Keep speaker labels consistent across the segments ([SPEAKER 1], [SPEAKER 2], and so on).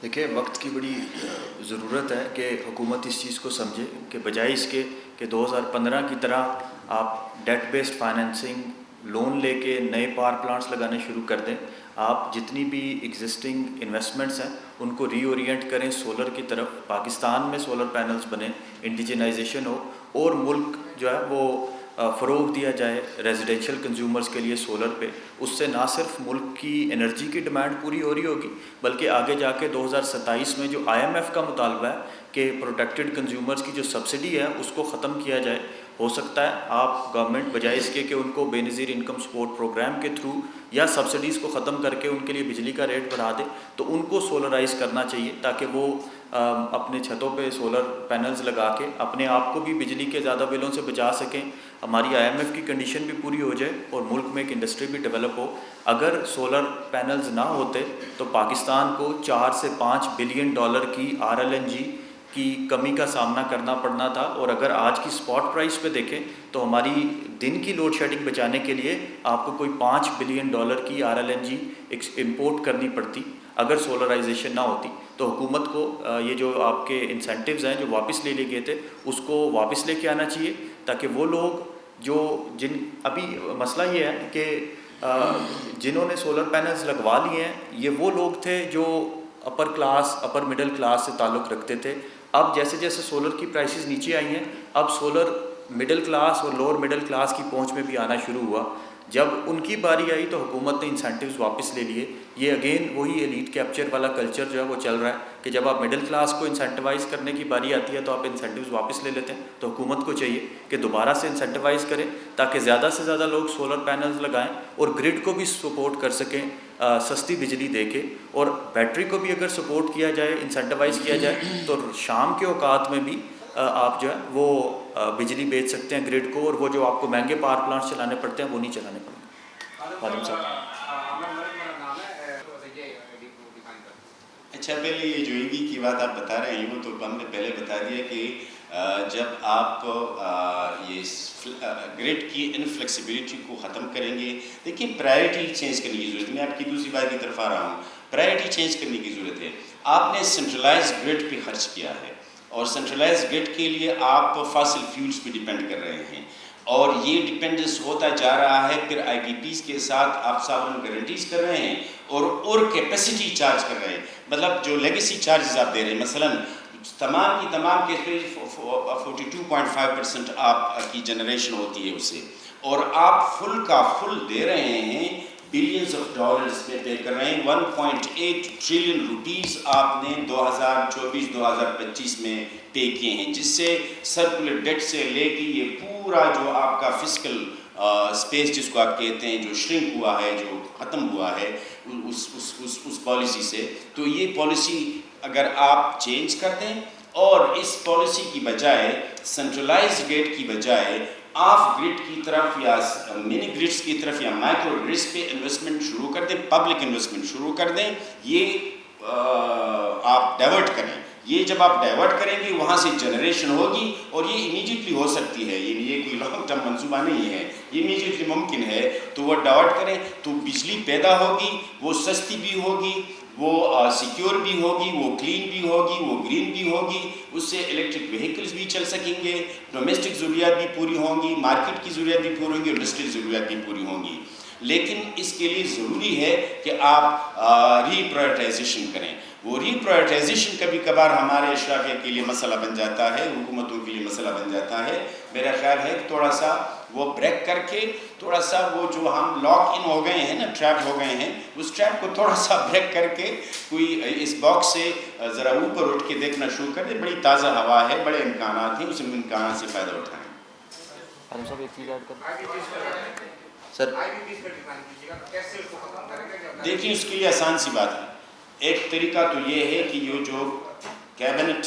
[SPEAKER 1] دیکھیں وقت کی بڑی ضرورت ہے کہ حکومت اس چیز کو سمجھے کہ بجائے اس کے کہ 2015 کی طرح آپ ڈیٹ بیسڈ فائنینسنگ لون لے کے نئے پاور پلانٹس لگانے شروع کر دیں، آپ جتنی بھی ایگزسٹنگ انویسٹمنٹس ہیں ان کو ری اورینٹ کریں سولر کی طرف، پاکستان میں سولر پینلز بنیں، انڈیجنائزیشن ہو اور ملک جو ہے وہ فروغ دیا جائے ریزیڈینشیل کنزیومرز کے لیے سولر پہ۔ اس سے نہ صرف ملک کی انرجی کی ڈیمانڈ پوری ہو رہی ہوگی بلکہ آگے جا کے 2027 میں جو IMF کا مطالبہ ہے کہ پروٹیکٹڈ کنزیومرز کی جو سبسڈی ہے اس کو ختم کیا جائے، ہو سکتا ہے آپ گورنمنٹ بجائے اس کے کہ ان کو بے نظیر انکم سپورٹ پروگرام کے تھرو یا سبسڈیز کو ختم کر کے ان کے لیے بجلی کا ریٹ بڑھا دے، تو ان کو سولرائز کرنا چاہیے تاکہ وہ اپنے چھتوں پہ سولر پینلز لگا کے اپنے آپ کو بھی بجلی کے زیادہ بلوں سے بچا سکیں، ہماری IMF کی کنڈیشن بھی پوری ہو جائے اور ملک میں ایک انڈسٹری بھی ڈیولپ ہو۔ اگر سولر پینلز نہ ہوتے تو پاکستان کو 4 سے 5 بلین ڈالر کی RLNG کی کمی کا سامنا کرنا پڑنا تھا، اور اگر آج کی سپاٹ پرائس پہ دیکھیں تو ہماری دن کی لوڈ شیڈنگ بچانے کے لیے آپ کو کوئی 5 بلین ڈالر کی RLNG امپورٹ کرنی پڑتی اگر سولرائزیشن نہ ہوتی۔ تو حکومت کو یہ جو آپ کے انسینٹیوز ہیں جو واپس لے لیے گئے تھے اس کو واپس لے کے آنا چاہیے تاکہ وہ لوگ جن ابھی مسئلہ یہ ہے کہ جنہوں نے سولر پینلز لگوا لیے ہیں یہ وہ لوگ تھے جو اپر مڈل کلاس سے تعلق رکھتے تھے۔ اب جیسے جیسے سولر کی پرائسز نیچے آئی ہیں اب سولر مڈل کلاس اور لوور مڈل کلاس کی پہنچ میں بھی آنا شروع ہوا۔ جب ان کی باری آئی تو حکومت نے انسینٹیوز واپس لے لیے۔ یہ اگین وہی ایلیٹ کیپچر والا کلچر جو ہے وہ چل رہا ہے کہ جب آپ مڈل کلاس کو انسینٹیوائز کرنے کی باری آتی ہے تو آپ انسینٹیوز واپس لے لیتے ہیں۔ تو حکومت کو چاہیے کہ دوبارہ سے انسینٹیوائز کریں تاکہ زیادہ سے زیادہ لوگ سولر پینلز لگائیں اور گرڈ کو بھی سپورٹ کر سکیں سستی بجلی دے کے، اور بیٹری کو بھی اگر سپورٹ کیا جائے انسینٹیوائز کیا جائے تو شام کے اوقات میں بھی آپ جو ہے وہ بجلی بیچ سکتے ہیں گرڈ کو، اور وہ جو آپ کو مہنگے پاور پلانٹس چلانے پڑتے ہیں وہ نہیں چلانے پڑتے۔ خادم صاحب
[SPEAKER 2] اچھا، پہلے یہ جو EV کی بات آپ بتا رہے ہیں وہ تو ہم نے پہلے بتا دیا کہ جب آپ یہ گریڈ کی انفلیکسیبلٹی کو ختم کریں گے، دیکھیں پرائرٹی چینج کرنے کی ضرورت ہے۔ میں آپ کی دوسری بات کی طرف آ رہا ہوں، پرائرٹی چینج کرنے کی ضرورت ہے۔ آپ نے سینٹرلائز گریڈ پہ خرچ کیا ہے اور سینٹرلائز گریڈ کے لیے آپ فاسل فیولز پہ ڈیپینڈ کر رہے ہیں، اور یہ ڈیپینڈنس ہوتا جا رہا ہے۔ پھر IPPs کے ساتھ آپ ساورن گارنٹیز کر رہے ہیں اور کیپیسٹی چارج کر رہے ہیں، مطلب جو لیگیسی چارجز آپ دے رہے ہیں، مثلاً تمام کی تمام کے 42.5% آپ کی جنریشن ہوتی ہے اسے، اور آپ فل کا فل دے رہے ہیں، بلینز آف ڈالرز میں پے کر رہے ہیں۔ 1.8 ٹریلین روپیز آپ نے 2024-2025 میں پے کیے ہیں، جس سے سرکولر ڈیٹ سے لے کے یہ پورا جو آپ کا فسکل اسپیس جس کو آپ کہتے ہیں جو شرنک ہوا ہے، جو ختم ہوا ہے اس پالیسی سے۔ تو یہ پالیسی اگر آپ چینج کر دیں اور اس پالیسی کی بجائے سینٹرلائز گریڈ کی بجائے آف گریڈ کی طرف یا منی گریڈس کی طرف یا مائکرو گریڈس پہ انویسٹمنٹ شروع کر دیں، پبلک انویسٹمنٹ شروع کر دیں، یہ آپ ڈائیورٹ کریں۔ یہ جب آپ ڈائیورٹ کریں گے وہاں سے جنریشن ہوگی، اور یہ امیجیٹلی ہو سکتی ہے، یہ کوئی لانگ ٹرم منصوبہ نہیں ہے، یہ امیجیٹلی ممکن ہے۔ تو وہ ڈائیورٹ کریں تو بجلی پیدا ہوگی، وہ سستی بھی ہوگی، وہ سیکیور بھی ہوگی، وہ کلین بھی ہوگی، وہ گرین بھی ہوگی، اس سے الیکٹرک وہیکلز بھی چل سکیں گے، ڈومیسٹک ضروریات بھی پوری ہوں گی، مارکیٹ کی ضروریات بھی پوری ہوں گی، انڈسٹریل ضروریات بھی پوری ہوں گی۔ لیکن اس کے لیے ضروری ہے کہ آپ ری پرائرٹائزیشن کریں۔ وہ ری پرائرٹائزیشن کبھی کبھار ہمارے اشرافیہ کے لیے مسئلہ بن جاتا ہے، حکومتوں کے لیے مسئلہ بن جاتا ہے۔ میرا خیال ہے کہ تھوڑا سا وہ بریک کر کے، تھوڑا سا وہ جو ہم لاک ان ہو گئے ہیں نا، ٹریپ ہو گئے ہیں، اس ٹریپ کو تھوڑا سا بریک کر کے کوئی اس باکس سے ذرا اوپر اٹھ کے دیکھنا شروع کر دے۔ بڑی تازہ ہوا ہے، بڑے امکانات ہیں، اس امکانات سے فائدہ اٹھائیں۔
[SPEAKER 1] خادم صاحب ایک چیز ایڈ کر سر۔
[SPEAKER 2] دیکھیں اس کے لیے آسان سی بات ہے، ایک طریقہ تو یہ ہے کہ یہ جو کیبنٹ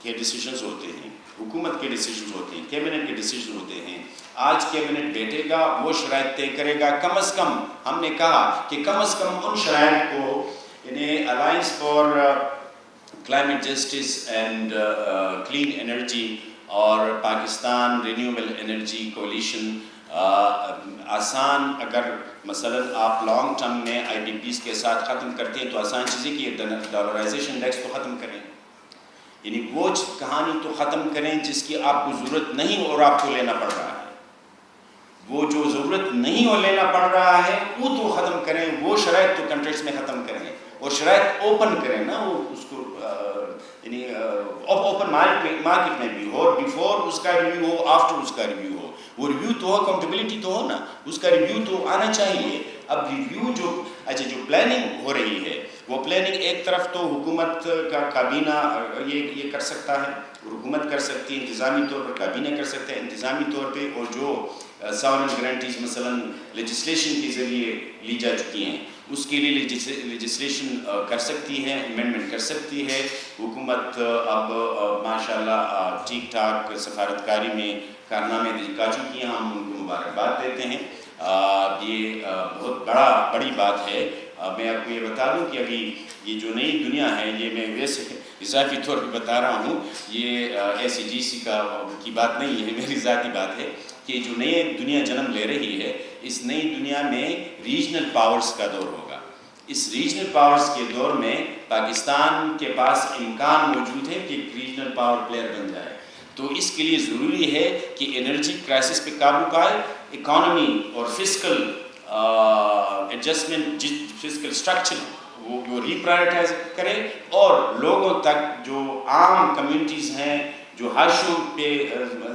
[SPEAKER 2] کے ڈیسیژنز ہوتے ہیں، حکومت کے ڈیسیژنز ہوتے ہیں، کیبنٹ کے ڈیسیژن ہوتے ہیں، آج کیبنٹ بیٹھے گا، وہ شرائط طے کرے گا۔ کم از کم ہم نے کہا کہ کم از کم ان شرائط کو، یعنی alliance for climate justice and clean energy اور پاکستان رینیویبل انرجی کولیشن آسان اگر مثلا آپ لانگ ٹرم میں آئی بی پیز کے ساتھ ختم کرتے ہیں تو آسان چیز ہے کہ ڈالرائزیشن انڈیکس تو ختم کریں، یعنی وہ کہانی تو ختم کریں جس کی آپ کو ضرورت نہیں اور آپ کو لینا پڑ رہا ہے، وہ جو ضرورت نہیں اور لینا پڑ رہا ہے وہ تو ختم کریں، وہ شرائط تو کنٹریکٹس میں ختم کریں اور شرائط اوپن کریں نا، وہ اس کو یعنی اوپن مارکیٹ میں بھی ہو، اور بیفور اس کا ریویو ہو، آفٹر اس کا ریویو ہو، وہ ریویو تو ہو، اکاؤنٹیبلٹی تو ہو نا، اس کا ریویو تو آنا چاہیے۔ اب ریویو جو جو پلاننگ ہو رہی ہے وہ پلاننگ ایک طرف تو حکومت کا کابینہ یہ کر سکتا ہے، حکومت کر سکتی ہے انتظامی طور پر، کابینہ کر سکتا ہے انتظامی طور پہ، اور جو ساورن گارنٹیز مثلا لیجسلیشن کے ذریعے لی جا چکی ہیں اس کے لیے لیجسلیشن کر سکتی ہے، امینڈمنٹ کر سکتی ہے حکومت۔ اب ماشاءاللہ ٹھیک ٹھاک سفارتکاری میں کارنامے دکھا چکی ہیں، ہم ان کو مبارکباد دیتے ہیں، یہ بہت بڑی بات ہے۔ میں آپ کو یہ بتا دوں کہ ابھی یہ جو نئی دنیا ہے، یہ میں ویسے اضافی طور پہ بتا رہا ہوں، یہ ایس سی جی سی کی بات نہیں ہے، میری ذاتی بات ہے کہ جو نئی دنیا جنم لے رہی ہے، اس نئی دنیا میں ریجنل پاورز کا دور ہوگا۔ اس ریجنل پاورز کے دور میں پاکستان کے پاس امکان موجود ہے کہ ایک ریجنل پاور پلیئر بن جائے، تو اس کے لیے ضروری ہے کہ انرجی کرائسس پہ قابو پائے، اکانومی اور فسکل ایڈجسٹمنٹ، فسکل اسٹرکچر وہ ری پرائرٹائز کرے، اور لوگوں تک جو عام کمیونٹیز ہیں، جو حاشیوں پہ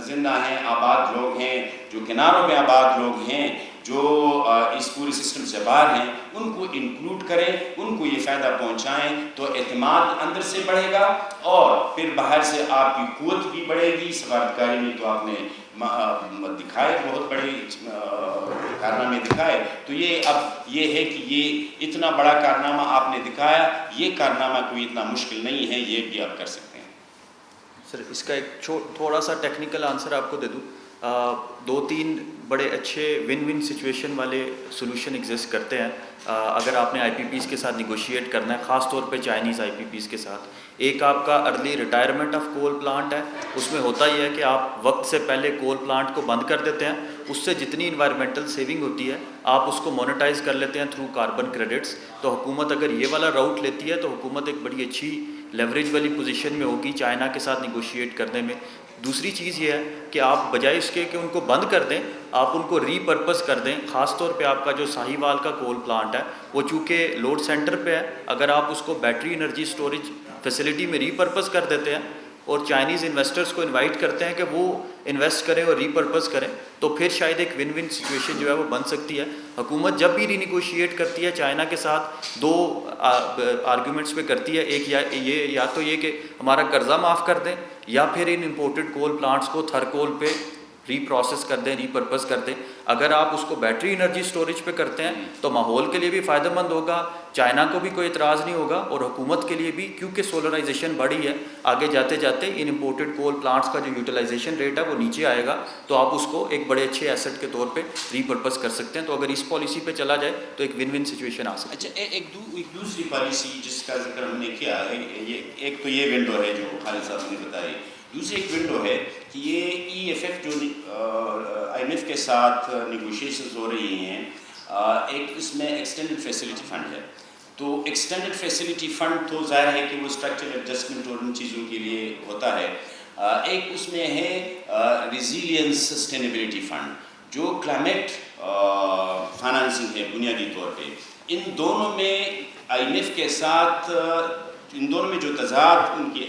[SPEAKER 2] زندہ ہیں، آباد لوگ ہیں، جو کناروں پہ آباد لوگ ہیں، جو اس پورے سسٹم سے باہر ہیں، ان کو انکلوڈ کریں، ان کو یہ فائدہ پہنچائیں، تو اعتماد اندر سے بڑھے گا اور پھر باہر سے آپ کی قوت بھی بڑھے گی۔ سفارتکاری میں تو آپ نے دکھائے، بہت بڑے کارنامے دکھائے، تو یہ اب یہ ہے کہ یہ اتنا بڑا کارنامہ آپ نے دکھایا، یہ کارنامہ کوئی اتنا مشکل نہیں ہے، یہ بھی آپ کر سکتے ہیں۔
[SPEAKER 1] سر اس کا ایک تھوڑا سا ٹیکنیکل آنسر آپ کو دے دوں، 2-3 بڑے اچھے ون ون سچویشن والے سولوشن ایگزسٹ کرتے ہیں اگر آپ نے آئی پی پیز کے ساتھ نیگوشیٹ کرنا ہے، خاص طور پہ چائنیز آئی پی پیز کے ساتھ۔ ایک آپ کا early retirement of coal plant ہے، اس میں ہوتا یہ ہے کہ آپ وقت سے پہلے کول پلانٹ کو بند کر دیتے ہیں، اس سے جتنی انوائرمنٹل سیونگ ہوتی ہے آپ اس کو مونیٹائز کر لیتے ہیں تھرو کاربن کریڈٹس۔ تو حکومت اگر یہ والا راؤٹ لیتی ہے تو حکومت ایک بڑی اچھی لیوریج والی پوزیشن میں ہوگی چائنا کے ساتھ نیگوشیٹ کرنے میں۔ دوسری چیز یہ ہے کہ آپ بجائے اس کے کہ ان کو بند کر دیں، آپ ان کو ری پرپز کر دیں۔ خاص طور پہ آپ کا جو ساہی وال کا کول پلانٹ ہے وہ چونکہ لوڈ سینٹر پہ ہے، اگر آپ اس کو بیٹری انرجی سٹوریج فیسلٹی میں ری پرپز کر دیتے ہیں اور چائنیز انویسٹرز کو انوائٹ کرتے ہیں کہ وہ انویسٹ کریں اور ری پرپز کریں، تو پھر شاید ایک ون ون سچویشن جو ہے وہ بن سکتی ہے۔ حکومت جب بھی رینیگوشیٹ کرتی ہے چائنا کے ساتھ، 2 آرگومنٹس پہ کرتی ہے، ایک یا تو یہ کہ ہمارا قرضہ معاف کر دیں، یا پھر ان امپورٹڈ کول پلانٹس کو تھر کول پہ ری پروسیس کر دیں، ری پرپز کر دیں۔ اگر آپ اس کو بیٹری انرجی سٹوریج پہ کرتے ہیں تو ماحول کے لیے بھی فائدہ مند ہوگا، چائنا کو بھی کوئی اعتراض نہیں ہوگا، اور حکومت کے لیے بھی، کیونکہ سولرائزیشن بڑھی ہے، آگے جاتے جاتے ان امپورٹڈ کول پلانٹس کا جو یوٹیلائزیشن ریٹ ہے وہ نیچے آئے گا، تو آپ اس کو ایک بڑے اچھے ایسٹ کے طور پہ ری پرپز کر سکتے ہیں۔ تو اگر اس پالیسی پہ چلا جائے تو ایک ون ون سچویشن آ سکتی ہے۔
[SPEAKER 2] اچھا، ایک دوسری پالیسی جس کا ذکر ہم نے کیا ہے، ایک تو یہ ونڈو ہے جو خالد صاحب نے بتائی، دوسری ایک ونڈو ہے کہ یہ ای ایف ایف جو آئی ایم ایف کے ساتھ نیگوشیشنز ہو رہی ہیں، ایک اس میں ایکسٹینڈڈ فیسلٹی فنڈ ہے، تو ایکسٹینڈڈ فیسلٹی فنڈ تو ظاہر ہے کہ وہ اسٹرکچرل ایڈجسٹمنٹ اور ان چیزوں کے لیے ہوتا ہے، ایک اس میں ہے ریزیلینس سسٹینیبلٹی فنڈ جو کلائمیٹ فائنانسنگ ہے بنیادی طور پہ۔ ان دونوں میں آئی ایم ایف کے ساتھ، ان دونوں میں جو تضاد ان کی